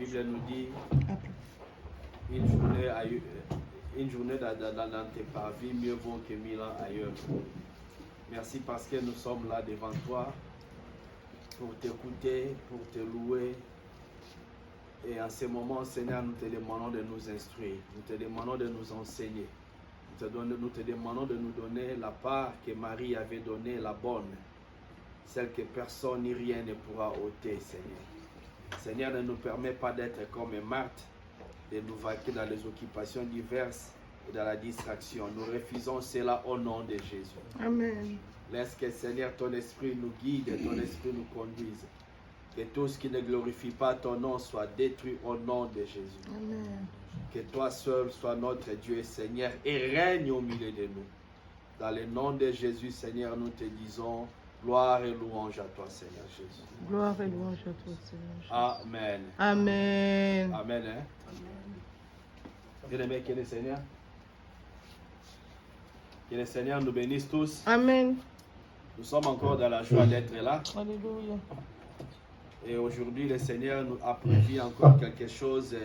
Bible nous dit une journée dans tes parvis mieux vaut que 1000 ans ailleurs. Merci parce que nous sommes là devant toi pour t'écouter, pour te louer. Et en ce moment, Seigneur, nous te demandons de nous instruire, nous te demandons de nous enseigner. Nous te demandons de nous donner la part que Marie avait donnée, la bonne, celle que personne ni rien ne pourra ôter, Seigneur. Seigneur, ne nous permet pas d'être comme Marthe, de nous vaquer dans les occupations diverses et dans la distraction. Nous refusons cela au nom de Jésus. Amen. Laisse que, Seigneur, ton esprit nous guide, ton esprit nous conduise. Que tout ce qui ne glorifie pas ton nom soit détruit au nom de Jésus. Amen. Que toi seul sois notre Dieu et Seigneur et règne au milieu de nous. Dans le nom de Jésus, Seigneur, nous te disons gloire et louange à toi, Seigneur Jésus. Gloire et louange à toi, Seigneur Jésus. Amen. Amen. Amen. Hein? Bien-aimés, que le Seigneur. Que le Seigneur nous bénisse tous. Amen. Nous sommes encore dans la joie d'être là. Alléluia. Et aujourd'hui, le Seigneur nous a prévu encore quelque chose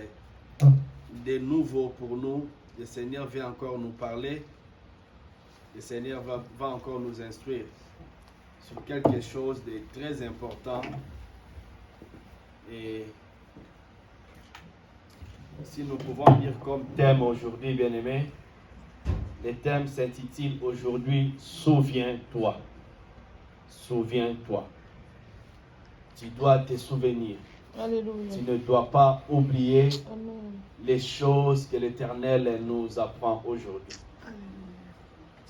de nouveau pour nous. Le Seigneur vient encore nous parler. Le Seigneur va encore nous instruire sur quelque chose de très important. Et si nous pouvons dire comme thème aujourd'hui, bien-aimés, le thème s'intitule aujourd'hui « Souviens-toi ». Souviens-toi. Tu dois te souvenir. Alléluia. Tu ne dois pas oublier Amen. les choses que l'Éternel nous apprend aujourd'hui. Alléluia.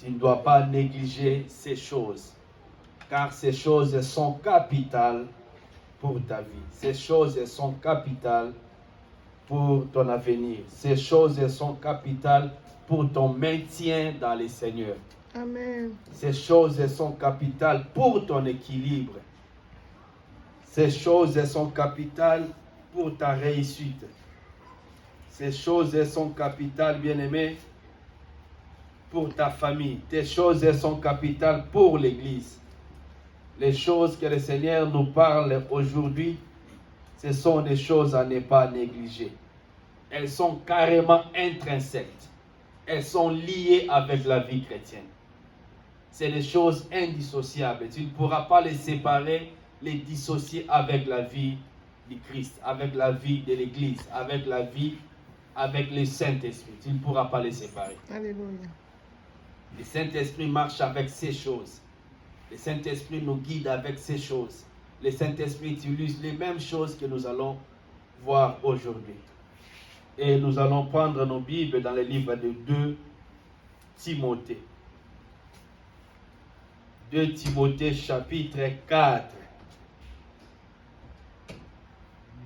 Tu ne dois pas négliger ces choses, car ces choses sont capitales pour ta vie. Ces choses sont capitales pour ton avenir. Ces choses sont capitales pour ton maintien dans le Seigneur. Amen. Ces choses sont capitales pour ton équilibre. Ces choses sont capitales pour ta réussite. Ces choses sont capitales, bien-aimés, pour ta famille. Ces choses sont capitales pour l'Église. Les choses que le Seigneur nous parle aujourd'hui, ce sont des choses à ne pas négliger. Elles sont carrément intrinsèques. Elles sont liées avec la vie chrétienne. C'est des choses indissociables. Tu ne pourras pas les séparer, les dissocier avec la vie du Christ, avec la vie de l'Église, avec la vie, avec le Saint-Esprit. Tu ne pourras pas les séparer. Alléluia. Le Saint-Esprit marche avec ces choses. Le Saint-Esprit nous guide avec ces choses. Le Saint-Esprit utilise les mêmes choses que nous allons voir aujourd'hui. Et nous allons prendre nos Bibles dans le livre de 2 Timothée. 2 Timothée chapitre 4.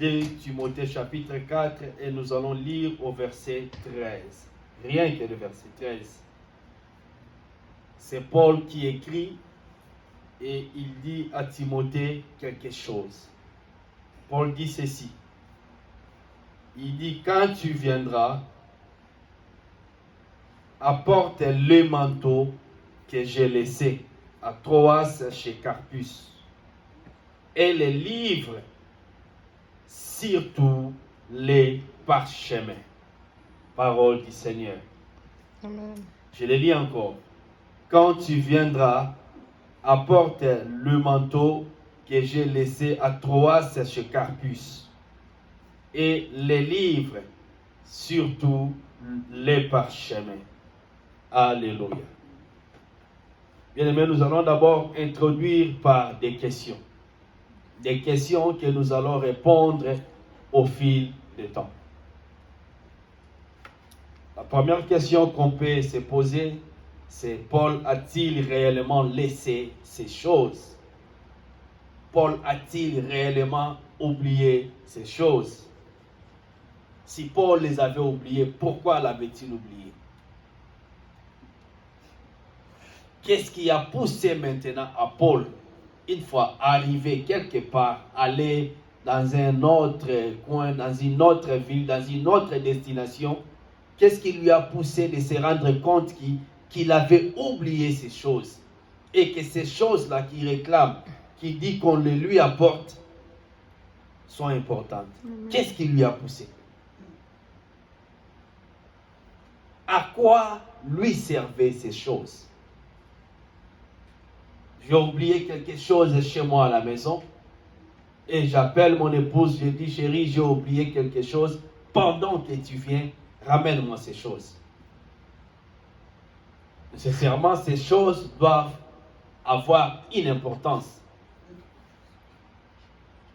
2 Timothée chapitre 4 et nous allons lire au verset 13. Rien que le verset 13. C'est Paul qui écrit et il dit à Timothée quelque chose. Paul dit ceci. Il dit, quand tu viendras, apporte le manteau que j'ai laissé à Troas chez Carpus et les livres, surtout les parchemins. Parole du Seigneur. Amen. Je le lis encore. Quand tu viendras, apporte le manteau que j'ai laissé à Troas chez Carpus et les livres, surtout les parchemins. Alléluia. Bien-aimés, nous allons d'abord introduire par des questions. Des questions que nous allons répondre au fil du temps. La première question qu'on peut se poser, c'est Paul a-t-il réellement laissé ces choses? Paul a-t-il réellement oublié ces choses? Si Paul les avait oubliées, pourquoi l'avait-il oublié? Qu'est-ce qui a poussé maintenant à Paul, une fois arrivé quelque part, aller dans un autre coin, dans une autre ville, dans une autre destination? Qu'est-ce qui lui a poussé de se rendre compte qu'il avait oublié ces choses? Et que ces choses-là qu'il réclame, qu'il dit qu'on les lui apporte, sont importantes. Amen. Qu'est-ce qui lui a poussé? À quoi lui servaient ces choses? J'ai oublié quelque chose chez moi à la maison et j'appelle mon épouse, je dis chérie, j'ai oublié quelque chose. Pendant que tu viens, ramène-moi ces choses. Nécessairement, ces choses doivent avoir une importance.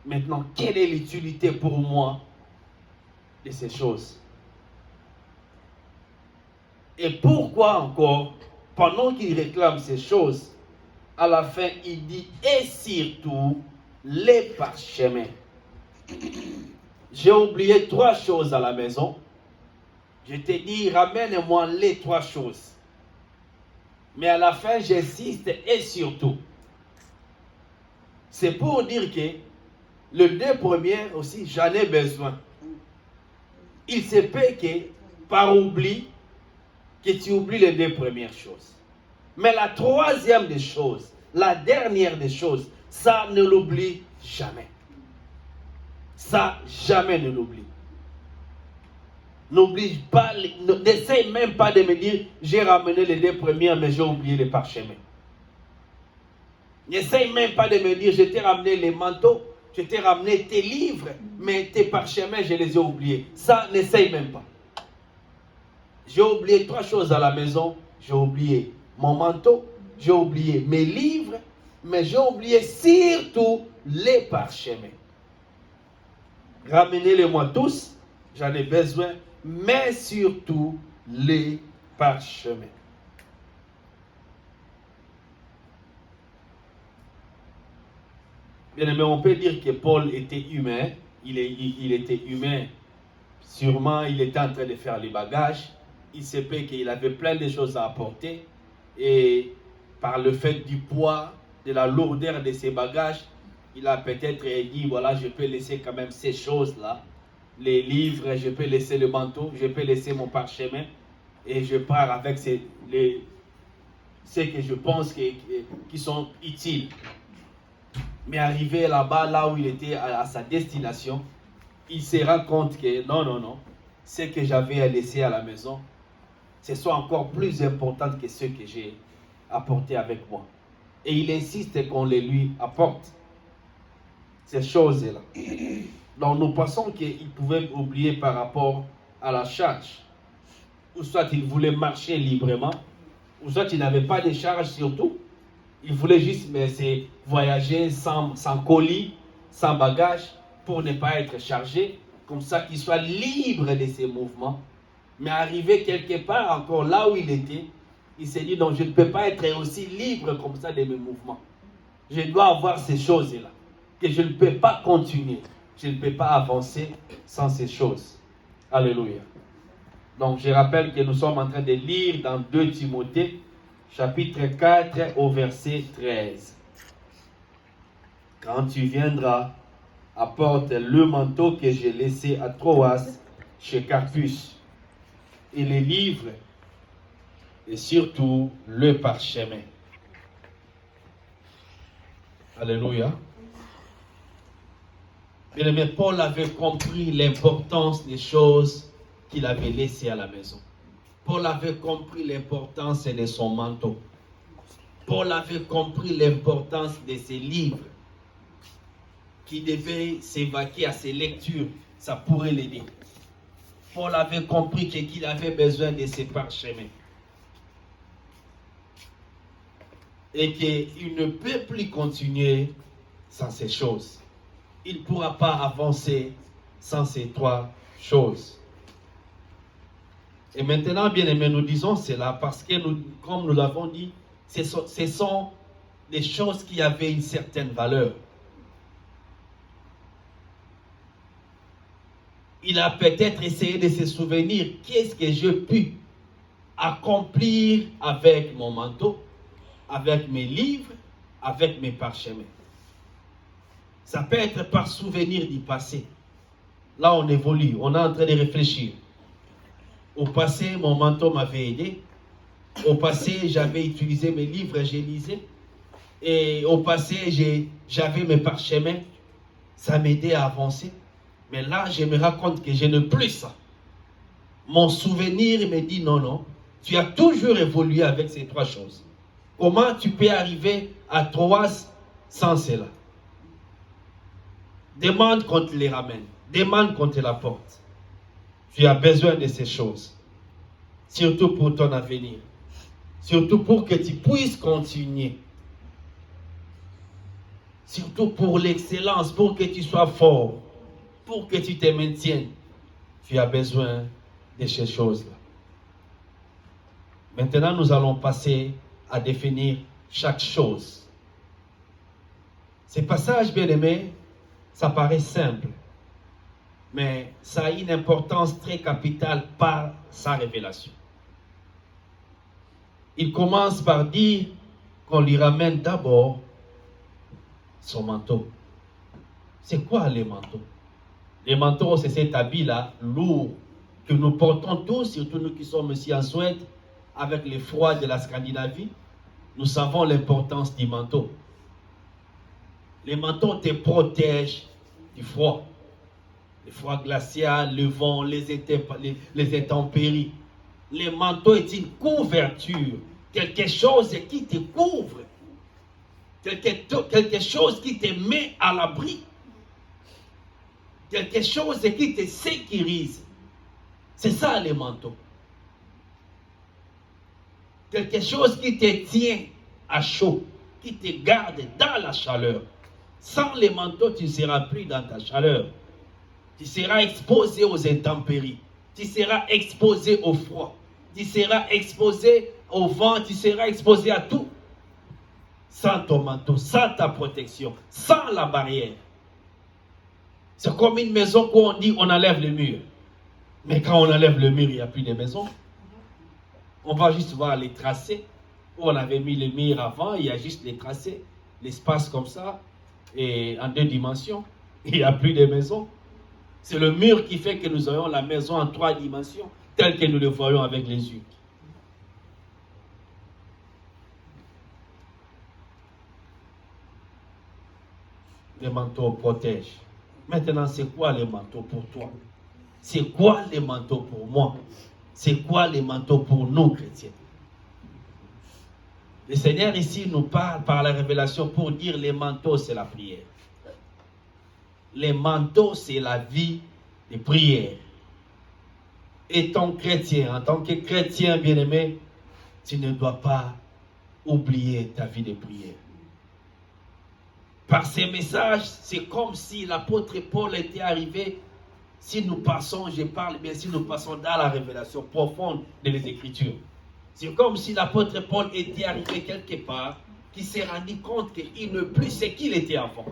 Maintenant, quelle est l'utilité pour moi de ces choses? Et pourquoi encore, pendant qu'il réclame ces choses, à la fin, il dit, et surtout, les parchemins. J'ai oublié 3 choses à la maison. Je t'ai dit, ramène-moi les 3 choses. Mais à la fin, j'insiste, et surtout. C'est pour dire que le 2 premiers aussi, j'en ai besoin. Il se peut que, par oubli, que tu oublies les 2 premières choses. Mais la 3e des choses, la dernière des choses, ça ne l'oublie jamais. Ça, jamais ne l'oublie. N'oublie pas, n'essaye même pas de me dire, j'ai ramené les 2 premières, mais j'ai oublié les parchemins. N'essaye même pas de me dire, je t'ai ramené les manteaux, je t'ai ramené tes livres, mais tes parchemins, je les ai oubliés. Ça, n'essaye même pas. J'ai oublié 3 choses à la maison. J'ai oublié mon manteau, j'ai oublié mes livres, mais j'ai oublié surtout les parchemins. Ramenez-les-moi tous, j'en ai besoin, mais surtout les parchemins. Bien aimé, on peut dire que Paul était humain. Il était humain. Sûrement, il était en train de faire les bagages. Il se peut qu'il avait plein de choses à apporter. Et par le fait du poids, de la lourdeur de ses bagages, il a peut-être dit, voilà, je peux laisser quand même ces choses-là. Les livres, je peux laisser le manteau, je peux laisser mon parchemin. Et je pars avec ce que je pense qui sont utiles. Mais arrivé là-bas, là où il était à sa destination, il se rend compte que non, ce que j'avais à laisser à la maison, ce soit encore plus important que ce que j'ai apporté avec moi. Et il insiste qu'on les lui apporte, ces choses-là. Donc nous pensons qu'il pouvait oublier par rapport à la charge. Ou soit il voulait marcher librement, ou soit il n'avait pas de charge surtout. Il voulait juste voyager sans colis, sans bagage, pour ne pas être chargé, comme ça qu'il soit libre de ses mouvements. Mais arrivé quelque part encore là où il était, il s'est dit, non, je ne peux pas être aussi libre comme ça de mes mouvements. Je dois avoir ces choses-là, que je ne peux pas continuer. Je ne peux pas avancer sans ces choses. Alléluia. Donc je rappelle que nous sommes en train de lire dans 2 Timothée, chapitre 4 au verset 13. Quand tu viendras, apporte le manteau que j'ai laissé à Troas chez Carpus, et les livres, et surtout le parchemin. Alléluia. Bien aimé, Paul avait compris l'importance des choses qu'il avait laissées à la maison. Paul avait compris l'importance de son manteau. Paul avait compris l'importance de ses livres qui devaient s'évacuer à ses lectures. Ça pourrait l'aider. Paul avait compris qu'il avait besoin de ses parchemins. Et qu'il ne peut plus continuer sans ces choses. Il ne pourra pas avancer sans ces 3 choses. Et maintenant, bien aimé, nous disons cela parce que, comme nous l'avons dit, ce sont des choses qui avaient une certaine valeur. Il a peut-être essayé de se souvenir, qu'est-ce que j'ai pu accomplir avec mon manteau, avec mes livres, avec mes parchemins. Ça peut être par souvenir du passé. Là, on évolue, on est en train de réfléchir. Au passé, mon manteau m'avait aidé. Au passé, j'avais utilisé mes livres, j'ai lisé. Et au passé, j'avais mes parchemins. Ça m'aidait à avancer. Mais là, je me rends compte que je n'ai plus ça. Mon souvenir me dit non, non. Tu as toujours évolué avec ces 3 choses. Comment tu peux arriver à 3 sans cela? Demande qu'on te les ramène. Demande qu'on te l'apporte. Tu as besoin de ces choses. Surtout pour ton avenir. Surtout pour que tu puisses continuer. Surtout pour l'excellence, pour que tu sois fort. Pour que tu te maintiennes. Tu as besoin de ces choses-là. Maintenant, nous allons passer à définir chaque chose. Ces passages, bien aimés, ça paraît simple, mais ça a une importance très capitale par sa révélation. Il commence par dire qu'on lui ramène d'abord son manteau. C'est quoi les manteaux? Les manteaux, c'est cet habit-là, lourd, que nous portons tous, surtout nous qui sommes ici en Suède, avec les froids de la Scandinavie. Nous savons l'importance du manteau. Les manteaux te protègent du froid. Le froid glacial, le vent, les intempéries. Les manteaux est une couverture, quelque chose qui te couvre, quelque chose qui te met à l'abri, quelque chose qui te sécurise. C'est ça les manteaux. Quelque chose qui te tient à chaud, qui te garde dans la chaleur. Sans les manteaux, tu ne seras plus dans ta chaleur. Tu seras exposé aux intempéries. Tu seras exposé au froid. Tu seras exposé au vent. Tu seras exposé à tout. Sans ton manteau, sans ta protection, sans la barrière. C'est comme une maison où on dit on enlève le mur. Mais quand on enlève le mur, il n'y a plus de maison. On va juste voir les tracés. Où on avait mis les murs avant, il y a juste les tracés. L'espace comme ça, et en 2 dimensions. Il n'y a plus de maison. C'est le mur qui fait que nous ayons la maison en 3 dimensions, tel que nous le voyons avec les yeux. Les manteaux protègent. Maintenant, c'est quoi les manteaux pour toi? C'est quoi les manteaux pour moi? C'est quoi les manteaux pour nous, chrétiens? Le Seigneur ici nous parle par la révélation pour dire les manteaux, c'est la prière. Les manteaux, c'est la vie de prière. Étant chrétien, en tant que chrétien bien-aimé, tu ne dois pas oublier ta vie de prière. Par ces messages, c'est comme si l'apôtre Paul était arrivé. Si nous passons, je parle bien, si nous passons dans la révélation profonde des Écritures. C'est comme si l'apôtre Paul était arrivé quelque part, qui s'est rendu compte qu'il n'est plus ce qu'il était avant.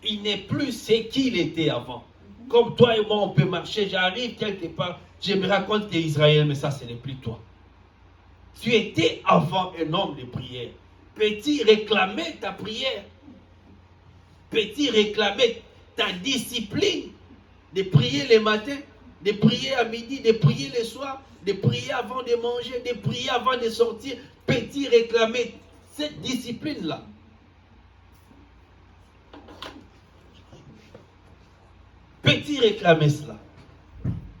Il n'est plus ce qu'il était avant. Comme toi et moi, on peut marcher, j'arrive quelque part, je me raconte que Israël, mais ça, ce n'est plus toi. Tu étais avant un homme de prière. Peux-tu réclamer ta prière? Peux-tu réclamer ta discipline de prier le matin, de prier à midi, de prier le soir, de prier avant de manger, de prier avant de sortir? Peux-tu réclamer cette discipline-là? Peux-tu réclamer cela?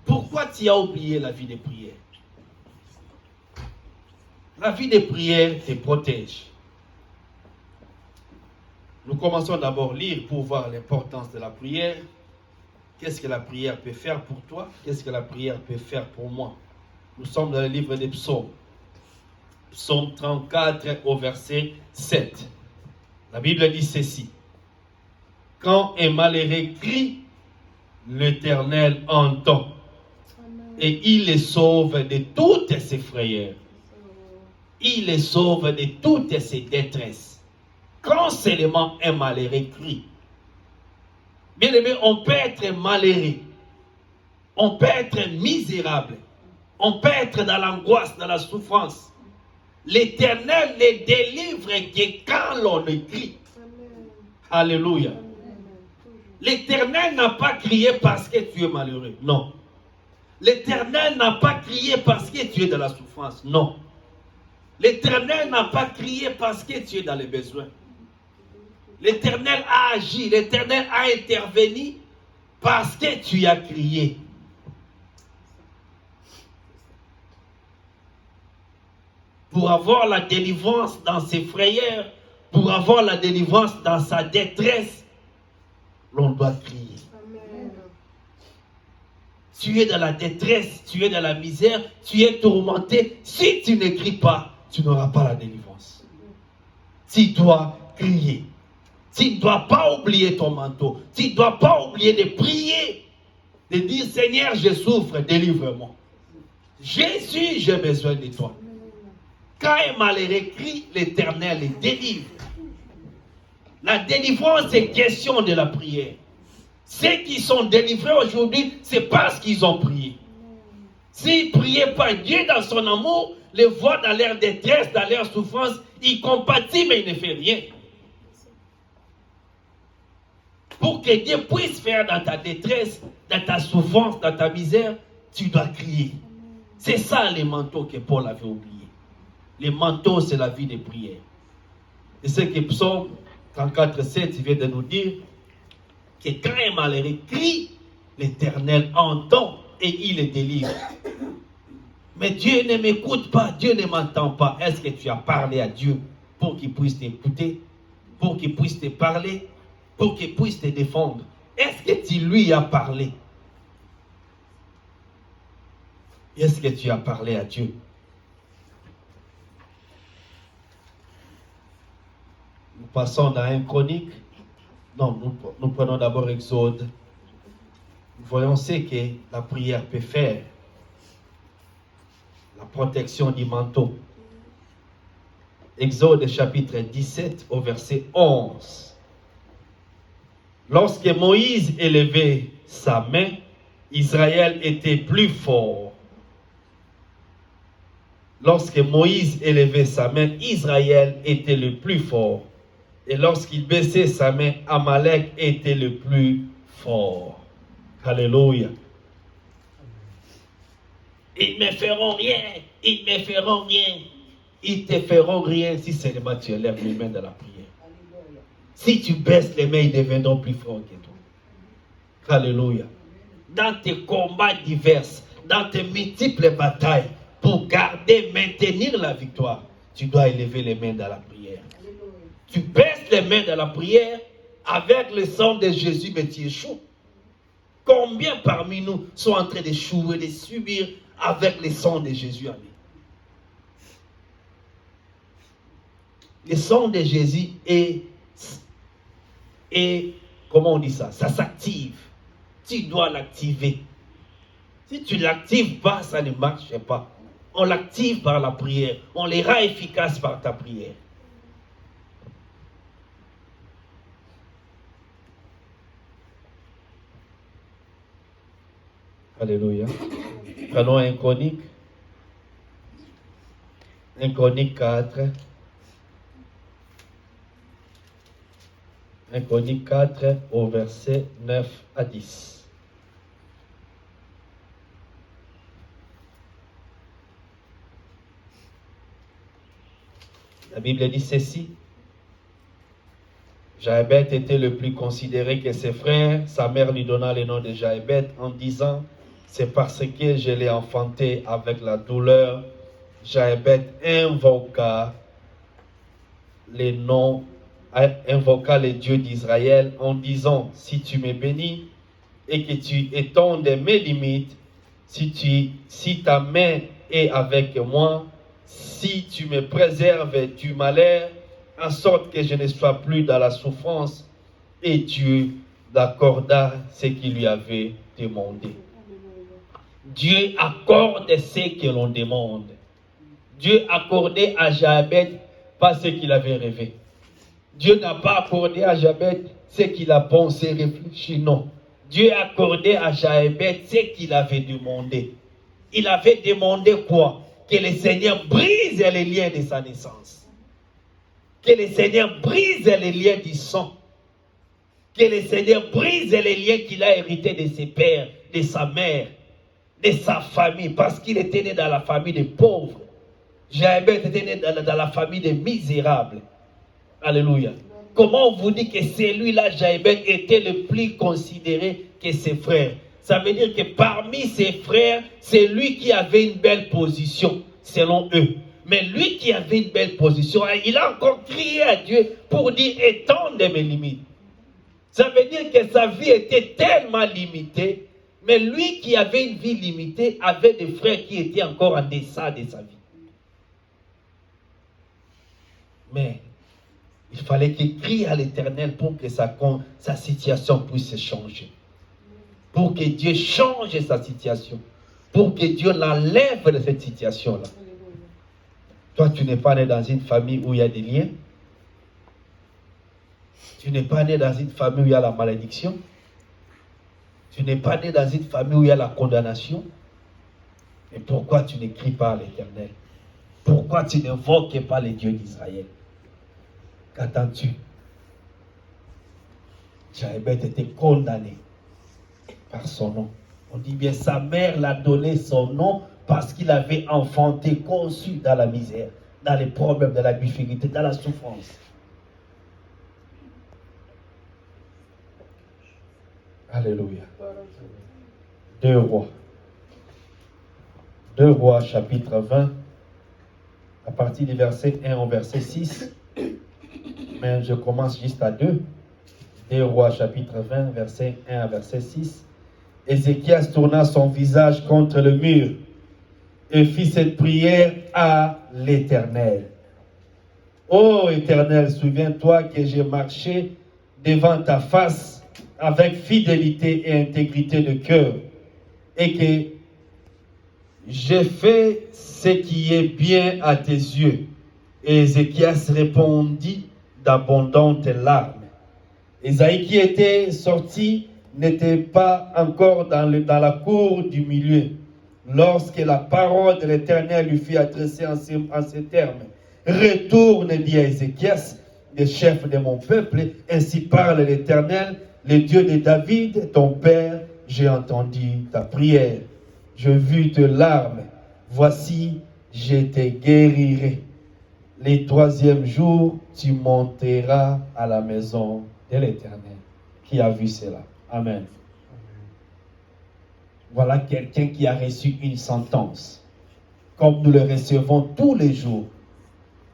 Pourquoi tu as oublié la vie de prière? La vie de prière te protège. Nous commençons d'abord à lire pour voir l'importance de la prière. Qu'est-ce que la prière peut faire pour toi? Qu'est-ce que la prière peut faire pour moi? Nous sommes dans le livre des psaumes. Psaume 34 au verset 7. La Bible dit ceci. Quand un malheureux crie, l'Éternel entend. Et il les sauve de toutes ses frayeurs. Il les sauve de toutes ses détresses. Quand seulement un malheureux crie. Bien aimé, on peut être malheureux. On peut être misérable. On peut être dans l'angoisse, dans la souffrance. L'Éternel les délivre que quand l'on crie. Alléluia. L'Éternel n'a pas crié parce que tu es malheureux. Non. L'Éternel n'a pas crié parce que tu es dans la souffrance. Non. L'Éternel n'a pas crié parce que tu es dans les besoins. L'Éternel a agi, l'Éternel a intervenu parce que tu as crié. Pour avoir la délivrance dans ses frayeurs, pour avoir la délivrance dans sa détresse, l'on doit crier. Amen. Tu es dans la détresse, tu es dans la misère, tu es tourmenté. Si tu ne cries pas, tu n'auras pas la délivrance. Tu dois crier. Tu ne dois pas oublier ton manteau. Tu ne dois pas oublier de prier, de dire Seigneur, je souffre, délivre-moi. Jésus, j'ai besoin de toi. Quand un malheureux crie, l'Éternel les délivre. La délivrance est question de la prière. Ceux qui sont délivrés aujourd'hui, c'est parce qu'ils ont prié. S'ils ne priaient pas, Dieu dans son amour les voit dans leur détresse, dans leur souffrance. Il compatit, mais il ne fait rien. Pour que Dieu puisse faire dans ta détresse, dans ta souffrance, dans ta misère, tu dois crier. C'est ça les manteaux que Paul avait oubliés. Les manteaux, c'est la vie de prière. Et c'est que Psaume 34,7 vient de nous dire que quand un malheureux crie, l'Éternel entend et il le délivre. Mais Dieu ne m'écoute pas, Dieu ne m'entend pas. Est-ce que tu as parlé à Dieu pour qu'il puisse t'écouter, pour qu'il puisse te parler, pour qu'il puisse te défendre? Est-ce que tu lui as parlé? Est-ce que tu as parlé à Dieu? Nous passons dans un chronique. Non, nous prenons d'abord Exode. Nous voyons ce que la prière peut faire. La protection du manteau. Exode chapitre 17 au verset 11. Lorsque Moïse élevait sa main, Israël était plus fort. Lorsque Moïse élevait sa main, Israël était le plus fort. Et lorsqu'il baissait sa main, Amalek était le plus fort. Alléluia. Ils ne me feront rien. Ils ne me feront rien. Ils te feront rien si seulement tu élèves les mains de la prière. Si tu baisses les mains, ils deviendront plus forts que toi. Alléluia. Dans tes combats divers, dans tes multiples batailles, pour garder, maintenir la victoire, tu dois élever les mains dans la prière. Tu baisses les mains dans la prière avec le sang de Jésus, mais tu échoues. Combien parmi nous sont en train d'échouer, de subir avec le sang de Jésus? Le sang de Jésus est comment on dit ça? Ça s'active. Tu dois l'activer. Si tu ne l'actives pas, ça ne marche pas. On l'active par la prière. On les rend efficaces par ta prière. Alléluia. Prenons un chronique. Un chronique 4. Un chronique 4 au verset 9 à 10. La Bible dit ceci. Jaébet était le plus considéré que ses frères. Sa mère lui donna le nom de Jaébet en disant, c'est parce que je l'ai enfanté avec la douleur. Jaébet invoqua le Dieu d'Israël en disant, si tu me bénis et que tu étendes mes limites, si ta main est avec moi, si tu me préserves du malheur, en sorte que je ne sois plus dans la souffrance, et Dieu l'accorda ce qu'il lui avait demandé. Dieu accorde ce que l'on demande. Dieu accordait à Jaébet pas ce qu'il avait rêvé. Dieu n'a pas accordé à Jaébet ce qu'il a pensé, réfléchi, non. Dieu a accordé à Jaébet ce qu'il avait demandé. Il avait demandé quoi? Que le Seigneur brise les liens de sa naissance. Que le Seigneur brise les liens du sang. Que le Seigneur brise les liens qu'il a hérités de ses pères, de sa mère, de sa famille, parce qu'il était né dans la famille des pauvres. Jaébet était né dans la famille des misérables. Alléluia. comment on vous dit que celui-là, Jaébet, était le plus considéré que ses frères? Ça veut dire que parmi ses frères, c'est lui qui avait une belle position, selon eux. Mais lui qui avait une belle position, il a encore crié à Dieu pour dire étende mes limites. Ça veut dire que sa vie était tellement limitée, mais lui qui avait une vie limitée avait des frères qui étaient encore en deçà de sa vie. Mais il fallait qu'il crie à l'Éternel pour que sa situation puisse changer. Pour que Dieu change sa situation. Pour que Dieu l'enlève de cette situation-là. Toi, tu n'es pas né dans une famille où il y a des liens. Tu n'es pas né dans une famille où il y a la malédiction. Tu n'es pas né dans une famille où il y a la condamnation. Et pourquoi tu ne cries pas à l'Éternel? Pourquoi tu n'invoques pas les dieux d'Israël? Qu'attends-tu? Jaébet était condamné par son nom. On dit bien, sa mère l'a donné son nom parce qu'il avait enfanté, conçu dans la misère, dans les problèmes, dans la difficulté, dans la souffrance. Alléluia. 2 Rois. 2 Rois, chapitre 20, à partir du verset 1 au verset 6. Mais je commence juste à 2. 2 Rois, chapitre 20, verset 1 à verset 6. Ézéchias tourna son visage contre le mur et fit cette prière à l'Éternel. Ô Éternel, souviens-toi que j'ai marché devant ta face avec fidélité et intégrité de cœur, et que j'ai fait ce qui est bien à tes yeux. Et Ézéchias répondit d'abondantes larmes. Ésaïe qui était sorti n'était pas encore dans la cour du milieu, lorsque la parole de l'Éternel lui fut adressée en ces termes. Retourne, dit à Ézéchias, le chef de mon peuple, ainsi parle l'Éternel, le Dieu de David, ton père, j'ai entendu ta prière. Je vis tes larmes, voici, je te guérirai. Le 3e jour, tu monteras à la maison de l'Éternel. Qui a vu cela? Amen. Voilà quelqu'un qui a reçu une sentence, comme nous le recevons tous les jours.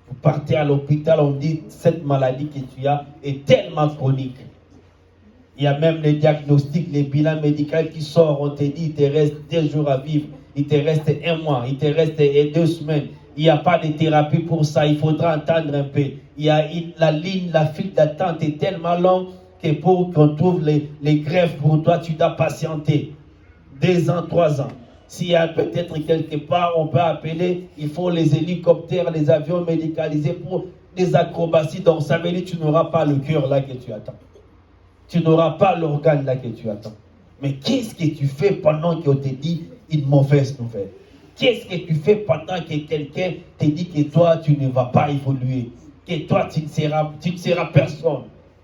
Vous partez à l'hôpital, on dit cette maladie que tu as est tellement chronique. Il y a même les diagnostics, les bilans médicaux qui sortent, on te dit il te reste 2 jours à vivre, il te reste 1 mois, il te reste 2 semaines. Il n'y a pas de thérapie pour ça, il faudra attendre un peu. La file d'attente est tellement longue que pour qu'on trouve les greffes pour toi, tu dois patienter 2 ans, 3 ans. S'il y a peut-être quelque part, on peut appeler, il faut les hélicoptères, les avions médicalisés pour des acrobaties. Donc ça veut dire que tu n'auras pas le cœur là que tu attends. Tu n'auras pas l'organe là que tu attends. Mais qu'est-ce que tu fais pendant qu'on te dit une mauvaise nouvelle? Qu'est-ce que tu fais pendant que quelqu'un te dit que toi, tu ne vas pas évoluer? Que toi, tu ne seras personne?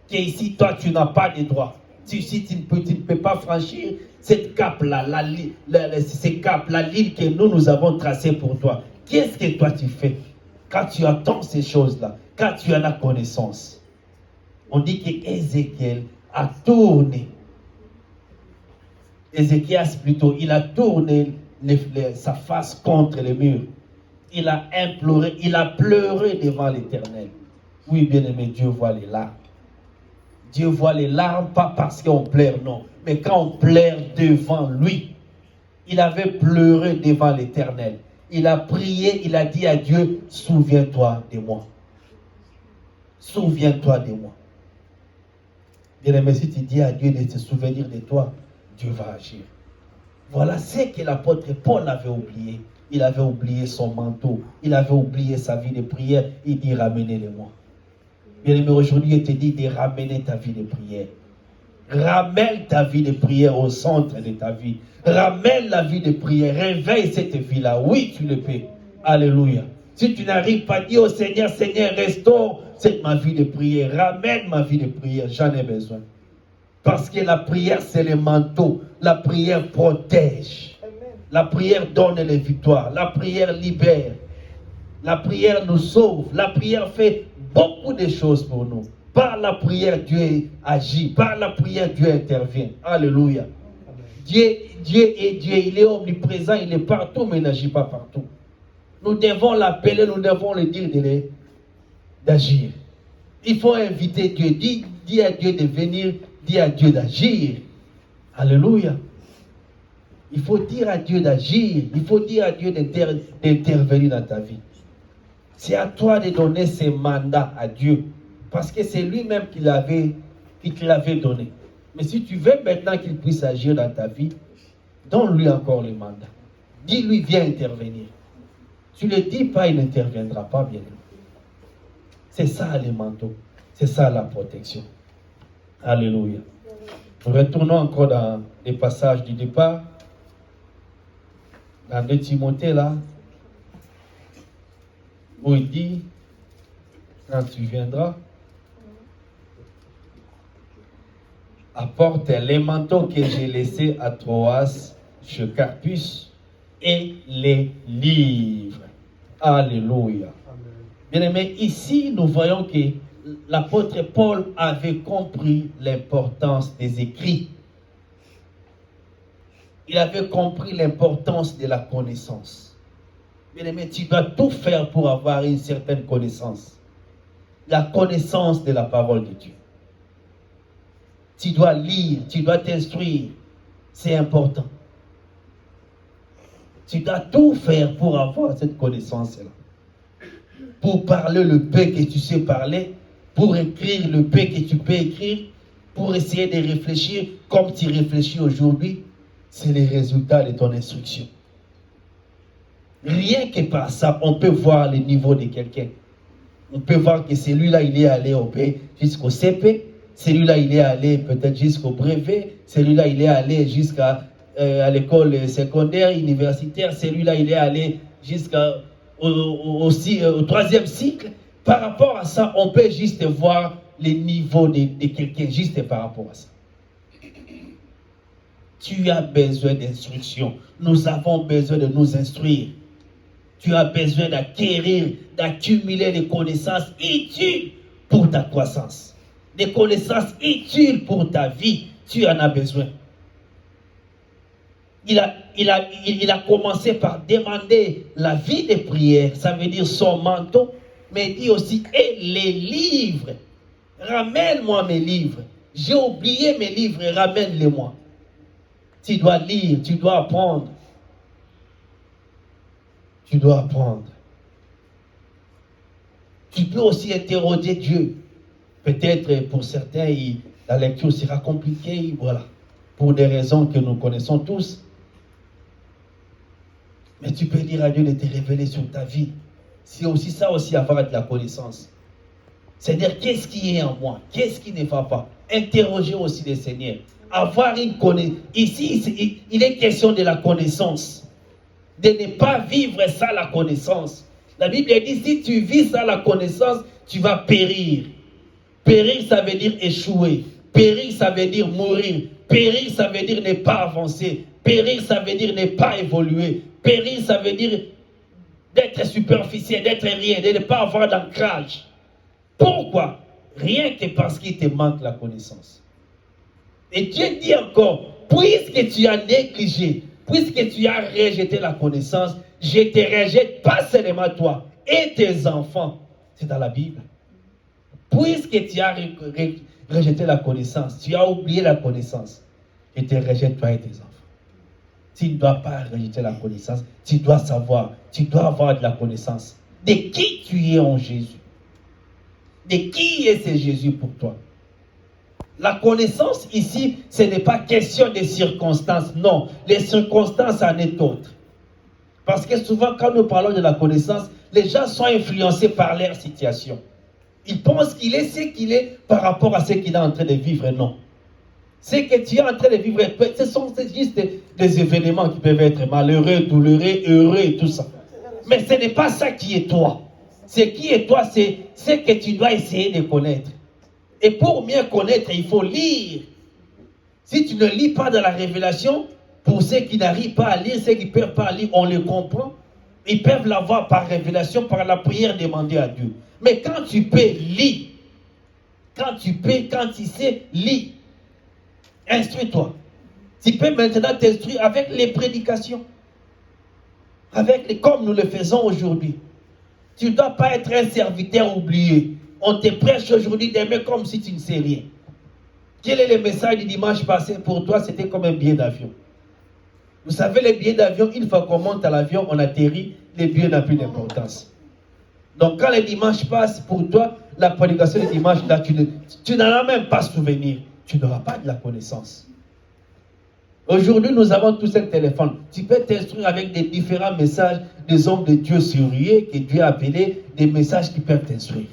Que ici, toi, tu n'as pas de droits? Si tu ne peux pas franchir cette cape-là, la ligne que nous avons tracée pour toi. Qu'est-ce que toi, tu fais quand tu entends ces choses-là? Quand tu en as connaissance? On dit qu'Ézéchiel a tourné. Ézéchias plutôt, il a tourné sa face contre le mur. Il a imploré, il a pleuré devant l'Éternel. Oui, bien-aimé, Dieu voit les larmes. Dieu voit les larmes, pas parce qu'on pleure, non. Mais quand on pleure devant lui, il avait pleuré devant l'Éternel. Il a prié, il a dit à Dieu, souviens-toi de moi. Souviens-toi de moi. Bien-aimé, si tu dis à Dieu de se souvenir de toi, Dieu va agir. Voilà ce que l'apôtre Paul avait oublié. Il avait oublié son manteau. Il avait oublié sa vie de prière. Il dit, ramenez-le-moi. Bien-aimé, aujourd'hui, il te dit de ramener ta vie de prière. Ramène ta vie de prière au centre de ta vie. Ramène la vie de prière. Réveille cette vie-là. Oui, tu le peux. Alléluia. Si tu n'arrives pas, dis au Seigneur, Seigneur, restaure ma vie de prière. Ramène ma vie de prière. J'en ai besoin. Parce que la prière, c'est le manteau. La prière protège. La prière donne les victoires. La prière libère. La prière nous sauve. La prière fait beaucoup de choses pour nous. Par la prière, Dieu agit. Par la prière, Dieu intervient. Alléluia. Dieu est Dieu, il est omniprésent, il est partout, mais il n'agit pas partout. Nous devons l'appeler, nous devons lui dire d'agir. Il faut inviter Dieu. Dis à Dieu de venir, dis à Dieu d'agir. Alléluia. Il faut dire à Dieu d'agir. Il faut dire à Dieu d'intervenir dans ta vie. C'est à toi de donner ce mandat à Dieu. Parce que c'est lui-même qui te l'avait donné. Mais si tu veux maintenant qu'il puisse agir dans ta vie, donne-lui encore le mandat. Dis-lui, viens intervenir. Tu ne le dis pas, il n'interviendra pas, bien sûr. C'est ça le manteau. C'est ça la protection. Alléluia. Retournons encore dans les passages du départ. Dans 2 Timothée, là, où il dit, quand tu viendras, apporte les manteaux que j'ai laissés à Troas, chez Carpus, et les livres. Alléluia. Bien-aimés, ici, nous voyons que l'apôtre Paul avait compris l'importance des écrits. Il avait compris l'importance de la connaissance. Bien-aimé, tu dois tout faire pour avoir une certaine connaissance. La connaissance de la parole de Dieu. Tu dois lire, tu dois t'instruire. C'est important. Tu dois tout faire pour avoir cette connaissance-là. Pour parler le peu que tu sais parler, pour écrire le peu que tu peux écrire, pour essayer de réfléchir comme tu réfléchis aujourd'hui, c'est les résultats de ton instruction. Rien que par ça, on peut voir le niveau de quelqu'un. On peut voir que celui-là, il est allé jusqu'au CP, celui-là, il est allé peut-être jusqu'au brevet, celui-là, il est allé jusqu'à à l'école secondaire, universitaire, celui-là, il est allé jusqu'au 3e cycle. Par rapport à ça, on peut juste voir le niveau de quelqu'un, juste par rapport à ça. Tu as besoin d'instruction. Nous avons besoin de nous instruire. Tu as besoin d'acquérir, d'accumuler des connaissances utiles pour ta croissance. Des connaissances utiles pour ta vie. Tu en as besoin. Il a commencé par demander la vie de prière, ça veut dire son manteau, mais il dit aussi, et les livres. Ramène-moi mes livres. J'ai oublié mes livres, ramène-les-moi. Tu dois lire, tu dois apprendre. Tu dois apprendre. Tu peux aussi interroger Dieu. Peut-être pour certains, la lecture sera compliquée, voilà, pour des raisons que nous connaissons tous. Mais tu peux dire à Dieu de te révéler sur ta vie. C'est aussi ça, aussi avoir de la connaissance. C'est-à-dire, qu'est-ce qui est en moi? Qu'est-ce qui ne va pas? Interroger aussi le Seigneur. Avoir une connaissance. Ici, il est question de la connaissance. De ne pas vivre sans la connaissance. La Bible dit, si tu vis sans la connaissance, tu vas périr. Périr, ça veut dire échouer. Périr, ça veut dire mourir. Périr, ça veut dire ne pas avancer. Périr, ça veut dire ne pas évoluer. Périr, ça veut dire d'être superficiel, d'être rien, de ne pas avoir d'ancrage. Pourquoi? Rien que parce qu'il te manque la connaissance. Et Dieu dit encore, puisque tu as négligé, puisque tu as rejeté la connaissance, je te rejette pas seulement toi et tes enfants. C'est dans la Bible. Puisque tu as rejeté la connaissance, tu as oublié la connaissance, je te rejette toi et tes enfants. Tu ne dois pas rejeter la connaissance, tu dois savoir, tu dois avoir de la connaissance. De qui tu es en Jésus? De qui est ce Jésus pour toi? La connaissance ici, ce n'est pas question des circonstances, non. Les circonstances en est autre. Parce que souvent, quand nous parlons de la connaissance, les gens sont influencés par leur situation. Ils pensent qu'il est ce qu'il est par rapport à ce qu'il est en train de vivre, non. Ce que tu es en train de vivre, ce sont juste des événements qui peuvent être malheureux, douloureux, heureux et tout ça. Mais ce n'est pas ça qui est toi. Ce qui est toi, c'est ce que tu dois essayer de connaître. Et pour mieux connaître, il faut lire. Si tu ne lis pas dans la révélation, pour ceux qui n'arrivent pas à lire, ceux qui ne peuvent pas lire, on le comprend. Ils peuvent l'avoir par révélation, par la prière demandée à Dieu. Mais quand tu peux lire, Quand tu peux, quand tu sais, lis. Instruis-toi. Tu peux maintenant t'instruire avec les prédications. Comme nous le faisons aujourd'hui. Tu ne dois pas être un serviteur oublié. On te prêche aujourd'hui demain comme si tu ne sais rien. Quel est le message du dimanche passé? Pour toi, c'était comme un billet d'avion. Vous savez, les billets d'avion, une fois qu'on monte à l'avion, on atterrit, les billets n'ont plus d'importance. Donc quand le dimanche passe, pour toi, la prédication du dimanche, là, tu n'en as même pas souvenir. Tu n'auras pas de la connaissance. Aujourd'hui, nous avons tous un téléphone. Tu peux t'instruire avec des différents messages des hommes de Dieu sérieux que Dieu a appelés, des messages qui peuvent t'instruire.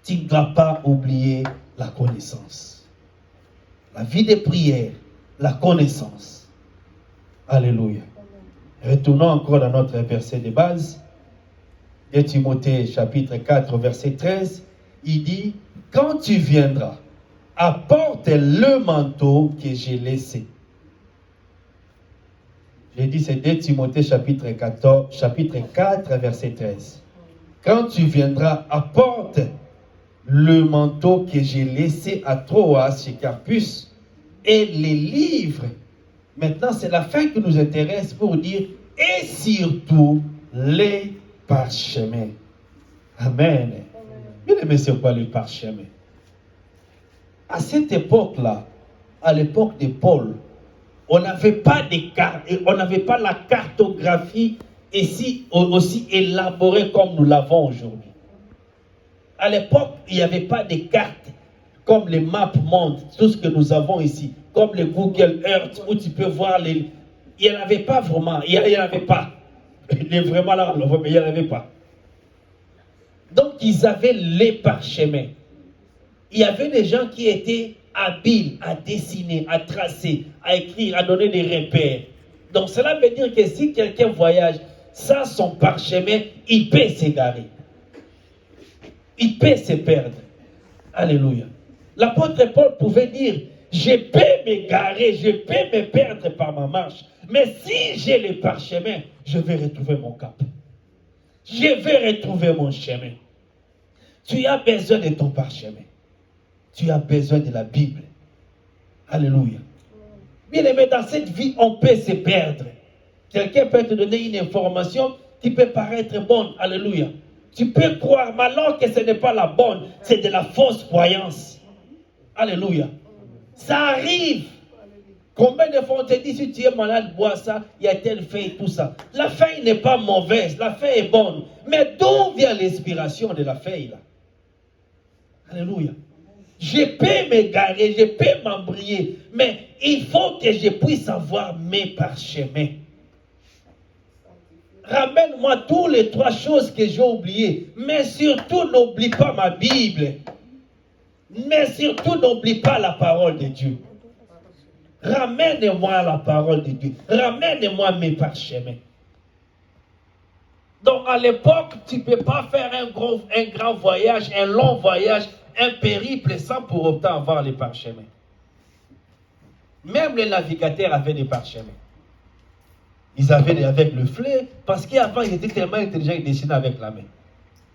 Tu ne dois pas oublier la connaissance. La vie de prière, la connaissance. Alléluia. Retournons encore dans notre verset de base. De Timothée chapitre 4 verset 13. Il dit, quand tu viendras, apporte le manteau que j'ai laissé. J'ai dit, c'est 2 Timothée chapitre 4 verset 13. Quand tu viendras, apporte le manteau que j'ai laissé à Troas chez Carpus et les livres. Maintenant, c'est la fin qui nous intéresse pour dire, et surtout les parchemins. Amen. Bien aimé, c'est quoi les parchemins? À cette époque-là, à l'époque de Paul, on n'avait pas la cartographie aussi élaborée comme nous l'avons aujourd'hui. À l'époque, il n'y avait pas de cartes comme les maps monde, tout ce que nous avons ici, comme le Google Earth où tu peux voir les. Il n'y en avait pas vraiment, il n'y en avait pas. Il est vraiment là, mais il n'y en avait pas. Donc, ils avaient les parchemins. Il y avait des gens qui étaient habiles à dessiner, à tracer, à écrire, à donner des repères. Donc cela veut dire que si quelqu'un voyage sans son parchemin, il peut s'égarer. Il peut se perdre. Alléluia. L'apôtre Paul pouvait dire, je peux m'égarer, je peux me perdre par ma marche. Mais si j'ai les parchemins, je vais retrouver mon cap. Je vais retrouver mon chemin. Tu as besoin de ton parchemin. Tu as besoin de la Bible. Alléluia. Bien aimé, dans cette vie, on peut se perdre. Quelqu'un peut te donner une information qui peut paraître bonne. Alléluia. Tu peux croire, mais alors que ce n'est pas la bonne, c'est de la fausse croyance. Alléluia. Ça arrive. Combien de fois on te dit, si tu es malade, bois ça, il y a tel fait et tout ça. La feuille n'est pas mauvaise, la feuille est bonne. Mais d'où vient l'inspiration de la feuille là? Alléluia. Je peux m'égarer, je peux m'embrouiller, mais il faut que je puisse avoir mes parchemins. Ramène-moi toutes les 3 choses que j'ai oubliées, mais surtout n'oublie pas ma Bible. Mais surtout n'oublie pas la parole de Dieu. Ramène-moi la parole de Dieu. Ramène-moi mes parchemins. Donc à l'époque, tu ne peux pas faire un grand voyage, un long voyage, un périple sans pour autant avoir les parchemins. Même les navigateurs avaient des parchemins. Ils avaient avec le fleuve, parce qu'avant ils étaient tellement intelligents, ils dessinaient avec la main.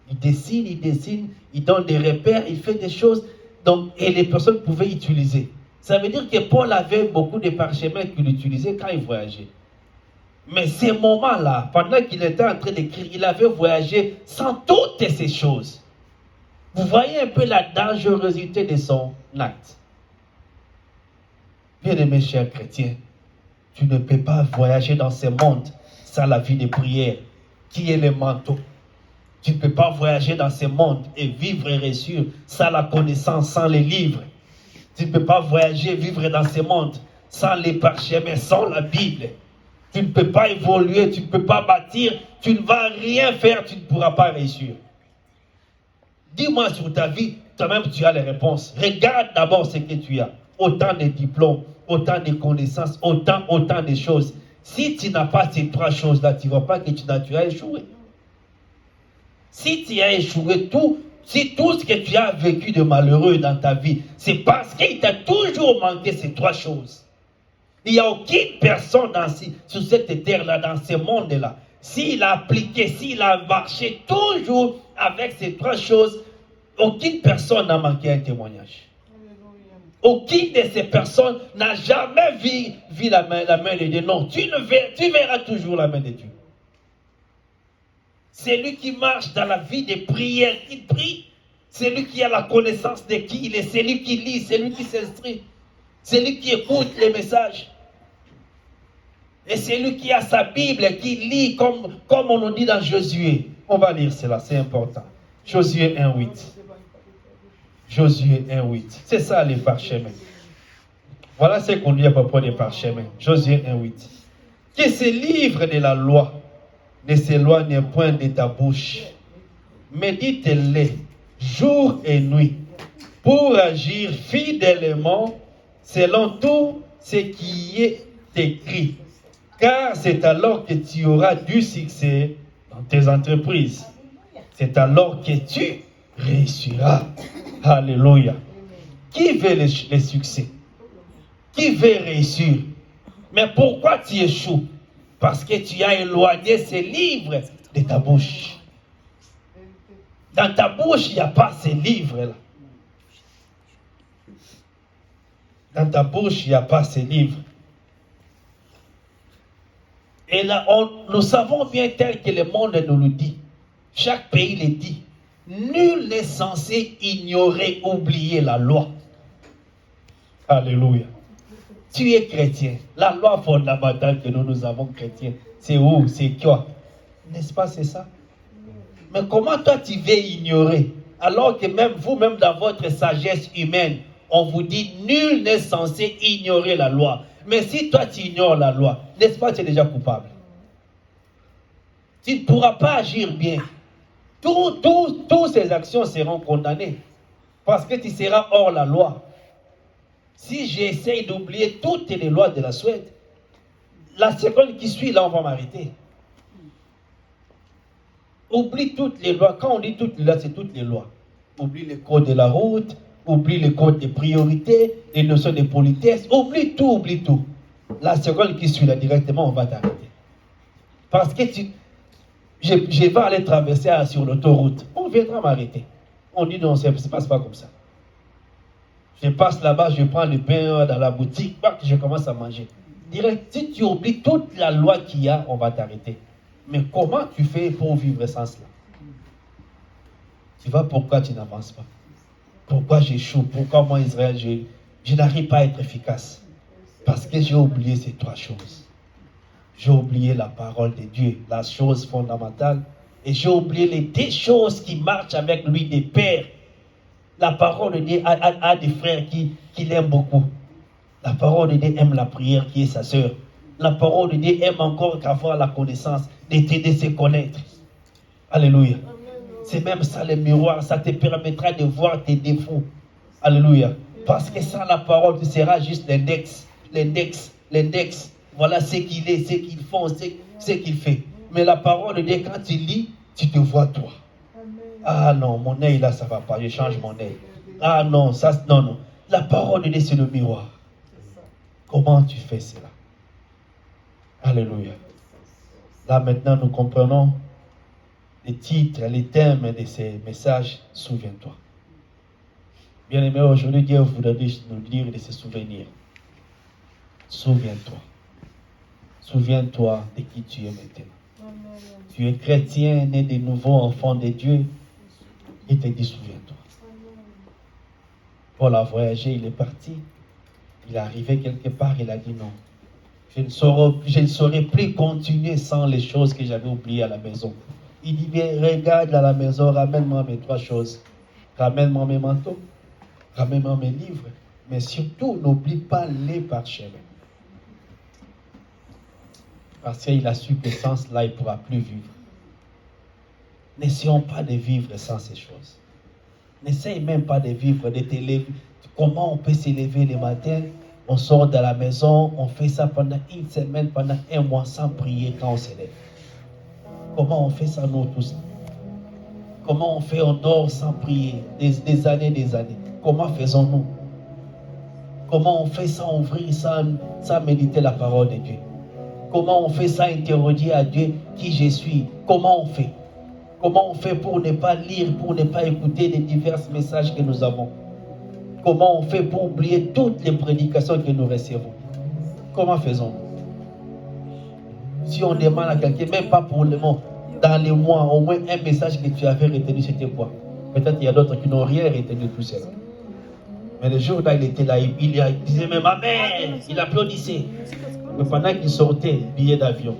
Ils dessinent, ils donnent des repères, ils font des choses, donc, et les personnes pouvaient utiliser. Ça veut dire que Paul avait beaucoup de parchemins qu'il utilisait quand il voyageait. Mais ces moments-là, pendant qu'il était en train d'écrire, il avait voyagé sans toutes ces choses. Vous voyez un peu la dangerosité de son acte. Bien-aimés chers chrétiens, tu ne peux pas voyager dans ce monde sans la vie de prière, qui est le manteau. Tu ne peux pas voyager dans ce monde et vivre et réussir sans la connaissance, sans les livres. Tu ne peux pas voyager, vivre dans ce monde sans les parchemins, sans la Bible. Tu ne peux pas évoluer, tu ne peux pas bâtir, tu ne vas rien faire, tu ne pourras pas réussir. Dis-moi sur ta vie, toi-même tu as les réponses. Regarde d'abord ce que tu as. Autant de diplômes, autant de connaissances, autant de choses. Si tu n'as pas ces 3 choses-là, tu ne vois pas que tu as échoué. Si tu as échoué, si tout ce que tu as vécu de malheureux dans ta vie, c'est parce qu'il t'a toujours manqué ces 3 choses. Il n'y a aucune personne sur cette terre-là, dans ce monde-là, s'il a appliqué, s'il a marché toujours avec ces 3 choses, Aucune personne n'a manqué un témoignage. Alléluia. Aucune de ces personnes n'a jamais vu la main de Dieu. Non, tu verras toujours la main de Dieu. C'est lui qui marche dans la vie de prière, qui prie. C'est lui qui a la connaissance de qui il est. C'est lui qui lit, c'est lui qui s'instruit. C'est lui qui écoute les messages. Et c'est lui qui a sa Bible, qui lit comme on nous dit dans Josué. On va lire cela, c'est important. Josué 1:8. Josué 1:8. C'est ça les parchemins. Voilà ce qu'on dit à propos des parchemins. Josué 1:8. Que ce livre de la loi ne s'éloigne point de ta bouche. Médite-les jour et nuit pour agir fidèlement selon tout ce qui est écrit. Car c'est alors que tu auras du succès dans tes entreprises. C'est alors que tu réussiras. Alléluia. Qui veut le succès? Qui veut réussir? Mais pourquoi tu échoues? Parce que tu as éloigné ces livres de ta bouche. Dans ta bouche, il n'y a pas ces livres-là. Dans ta bouche, il n'y a pas ces livres. Et là, nous savons bien tel que le monde nous le dit. Chaque pays le dit. Nul n'est censé ignorer, oublier la loi. Alléluia. Tu es chrétien. La loi fondamentale que nous avons chrétiens, c'est où? C'est quoi? N'est-ce pas, c'est ça? Mais comment toi tu veux ignorer? Alors que même vous-même dans votre sagesse humaine, on vous dit nul n'est censé ignorer la loi. Mais si toi tu ignores la loi, n'est-ce pas, tu es déjà coupable? Tu ne pourras pas agir bien. Toutes ces actions seront condamnées. Parce que tu seras hors la loi. Si j'essaye d'oublier toutes les lois de la Suède, la seconde qui suit, là, on va m'arrêter. Oublie toutes les lois. Quand on dit toutes les lois, c'est toutes les lois. Oublie le code de la route, oublie le code des priorités, les notions de politesse. Oublie tout, oublie tout. La seconde qui suit, là, directement, on va t'arrêter. Parce que je vais aller traverser sur l'autoroute. On viendra m'arrêter. On dit non, ça ne se passe pas comme ça. Je passe là-bas, je prends le pain dans la boutique, je commence à manger. Direct, si tu oublies toute la loi qu'il y a, on va t'arrêter. Mais comment tu fais pour vivre sans cela? Tu vois pourquoi tu n'avances pas? Pourquoi j'échoue? Pourquoi moi, Israël, je n'arrive pas à être efficace? Parce que j'ai oublié ces trois choses. J'ai oublié la parole de Dieu, la chose fondamentale. Et j'ai oublié les deux choses qui marchent avec lui, des pères. La parole de Dieu a des frères qui l'aiment beaucoup. La parole de Dieu aime la prière qui est sa sœur. La parole de Dieu aime encore qu'avoir la connaissance, de se connaître. Alléluia. C'est même ça le miroir, ça te permettra de voir tes défauts. Alléluia. Parce que sans la parole, tu seras juste l'index. Voilà ce qu'il est, ce qu'ils font, ce qu'il fait. Mais la parole de Dieu, quand tu lis, tu te vois toi. Ah non, mon œil là, ça ne va pas, je change mon œil. Ah non, ça, non. La parole de Dieu, c'est le miroir. Comment tu fais cela? Alléluia. Là maintenant, nous comprenons les titres, les thèmes de ces messages. Souviens-toi. Bien aimé, aujourd'hui, Dieu voudrait nous dire de se souvenir. Souviens-toi. Souviens-toi de qui tu es maintenant. Tu es chrétien, né de nouveau enfant de Dieu. Il te dit, souviens-toi. Paul a voyagé, il est parti. Il est arrivé quelque part, il a dit non. Je ne saurais plus continuer sans les choses que j'avais oubliées à la maison. Il dit, bien, regarde à la maison, ramène-moi mes trois choses. Ramène-moi mes manteaux, ramène-moi mes livres, mais surtout, n'oublie pas les parchemins. Parce qu'il a su que sans cela, il ne pourra plus vivre. N'essayons pas de vivre sans ces choses. N'essaye même pas de vivre, de te lever. Comment on peut se lever le matin? On sort de la maison, on fait ça pendant une semaine, pendant un mois, sans prier quand on se lève. Comment on fait ça, nous, tous? Comment on fait, on dort sans prier, des années. Comment faisons-nous? Comment on fait sans ouvrir, sans méditer la parole de Dieu? Comment on fait sans interroger à Dieu qui je suis? Comment on fait? Comment on fait pour ne pas lire, pour ne pas écouter les divers messages que nous avons? Comment on fait pour oublier toutes les prédications que nous recevons? Comment faisons-nous? Si on demande à quelqu'un, même pas pour le moment, dans les mois, au moins un message que tu avais retenu, c'était quoi? Peut-être qu'il y a d'autres qui n'ont rien retenu de tout cela. Mais le jour où il était là, il disait même Amen, il applaudissait. Mais pendant qu'il sortait, billet d'avion.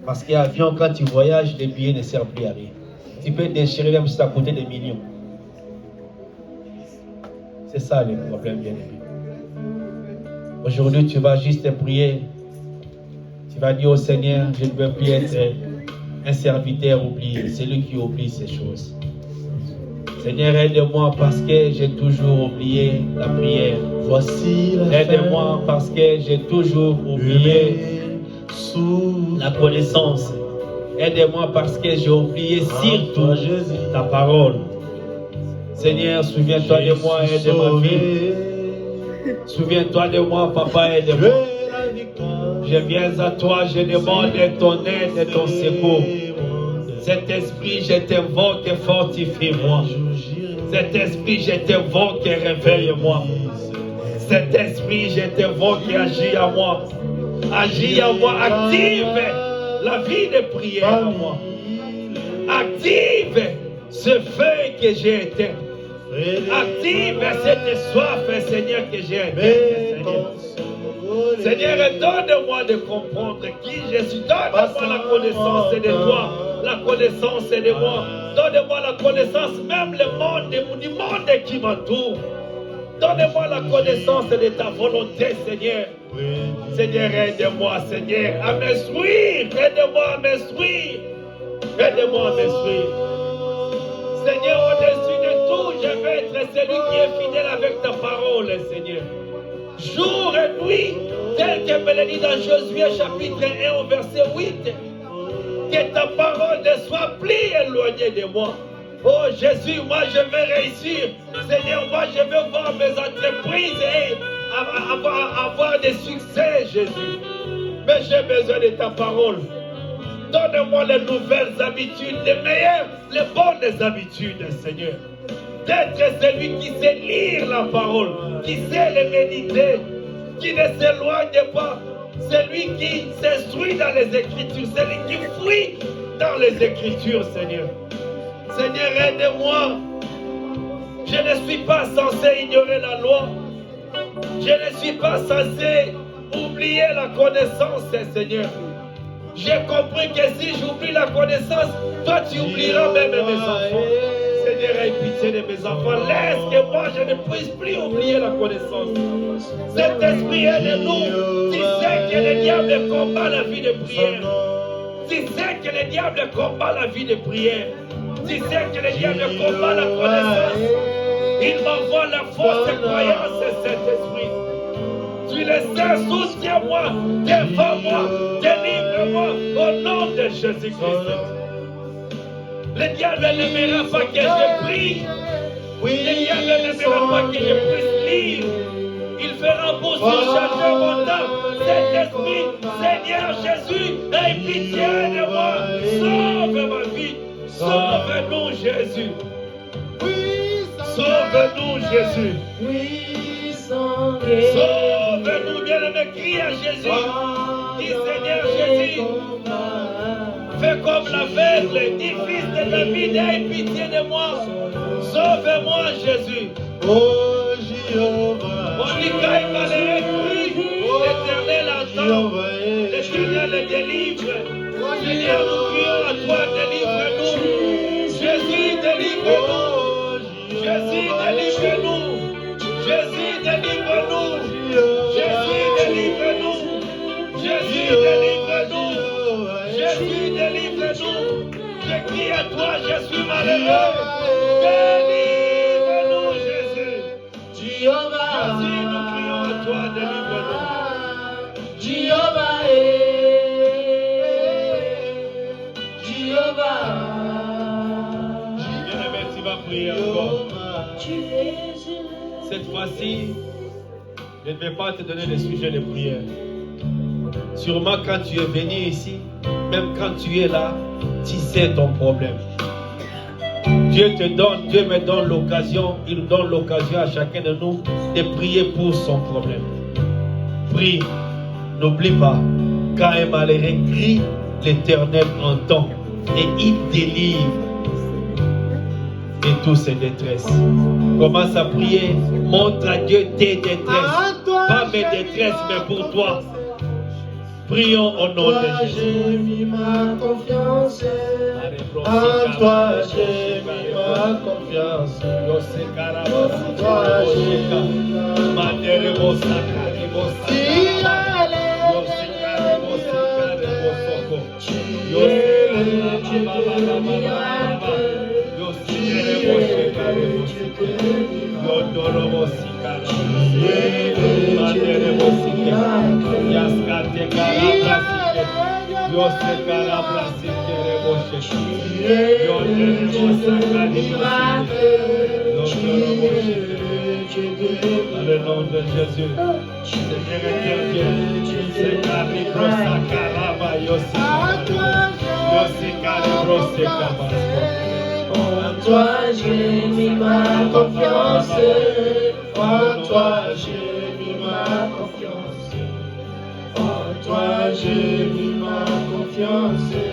Parce qu'avion, quand tu voyages, les billets ne servent plus à rien. Tu peux déchirer même si ça coûtait des millions. C'est ça le problème, bien aimé. Aujourd'hui, tu vas juste prier. Tu vas dire au Seigneur, je ne veux plus être un serviteur oublié. C'est lui qui oublie ces choses. Seigneur, aide-moi parce que j'ai toujours oublié la prière. Voici Aide-moi parce que j'ai toujours oublié la connaissance. Aide-moi parce que j'ai oublié surtout ta parole. Seigneur, souviens-toi de moi et de ma vie. Souviens-toi de moi, papa, et de moi. Je viens à toi, je demande ton aide et ton secours. Cet esprit, je t'invoque et fortifie-moi. Cet esprit, je t'invoque et réveille-moi. Cet esprit, je t'invoque et agis à moi. Agis à moi, active la vie de prière en moi. Active ce feu que j'ai éteint. Active cette soif, Seigneur, que j'ai éteint. Seigneur, donne-moi de comprendre qui je suis. Donne-moi la connaissance de toi, la connaissance de moi. Donne-moi la connaissance même du monde qui m'entoure. Donne-moi la connaissance de ta volonté, Seigneur. Seigneur, aide-moi, Seigneur, à m'instruire. Aide-moi à m'instruire. Aide-moi à m'instruire. Seigneur, au-dessus de tout, je veux être celui qui est fidèle avec ta parole, Seigneur. Jour et nuit, tel que me l'a dit dans Josué chapitre 1 au verset 8, que ta parole ne soit plus éloignée de moi. Oh Jésus, moi je veux réussir. Seigneur, moi je veux voir mes entreprises et avoir des succès, Jésus. Mais j'ai besoin de ta parole. Donne-moi les nouvelles habitudes, les meilleures, les bonnes habitudes, Seigneur. D'être celui qui sait lire la parole, qui sait les méditer, qui ne s'éloigne pas, celui qui s'instruit dans les Écritures, celui qui fouille dans les Écritures, Seigneur. Seigneur, aide-moi. Je ne suis pas censé ignorer la loi. Je ne suis pas censé oublier la connaissance, Seigneur. J'ai compris que si j'oublie la connaissance, toi tu oublieras même mes enfants. Seigneur, aie pitié de mes enfants. Laisse que moi je ne puisse plus oublier la connaissance. Cet esprit aide-nous. Tu sais que le diable combat la vie de prière. Tu sais que le diable combat la vie de prière. Tu sais que le diable combat la connaissance. Il m'envoie la fausse croyance, cet esprit. Tu le sais, soutiens-moi, défends-moi, délivre-moi au nom de Jésus-Christ. Le diable n'aimera pas que je prie. Le diable n'aimera pas que je puisse lire. Il fera pour surcharger mon âme. Cet esprit, Seigneur Jésus, aie pitié de moi. Sauve ma vie. Sauve-nous, Jésus. Sauve-nous, Jésus. Sauve-nous, bien-aimé, crie à Jésus. Dis, Seigneur Jésus, fais comme l'aveugle, dis, fils de David, aie pitié de moi. Sauve-moi, Jésus. Oh, Jéhovah. On dit quand il va les recrues, l'Éternel entend, l'Éternel les délivre. Seigneur, nous crions à toi, délivre-nous. Jésus, délivre-nous. Jésus, délivre-nous. Jésus, délivre-nous. Jésus, délivre-nous. Jésus, délivre-nous. Jésus, délivre-nous. Je crie à toi, je suis malheureux. Délivre-nous, Jésus. Jésus, nous crions à toi, délivre-nous. Bien-aimé, tu vas prier encore. Cette fois-ci, je ne vais pas te donner le sujet de prière. Sûrement quand tu es venu ici, même quand tu es là, tu sais ton problème. Dieu me donne l'occasion, il nous donne l'occasion à chacun de nous de prier pour son problème. Prie, n'oublie pas, quand un malheureux crie, l'Éternel entend et il délivre de toutes ses détresses. Commence à prier, montre à Dieu tes détresses, pas mes détresses, mais pour toi. Prions au nom de Jésus. J'ai mis ma confiance. En toi j'ai mis ma confiance. En toi j'ai mis ma confiance. Dans le nom de Jésus, Seigneur éternel, en toi j'ai mis ma confiance. En toi j'ai mis ma confiance. En toi j'ai mis ma confiance.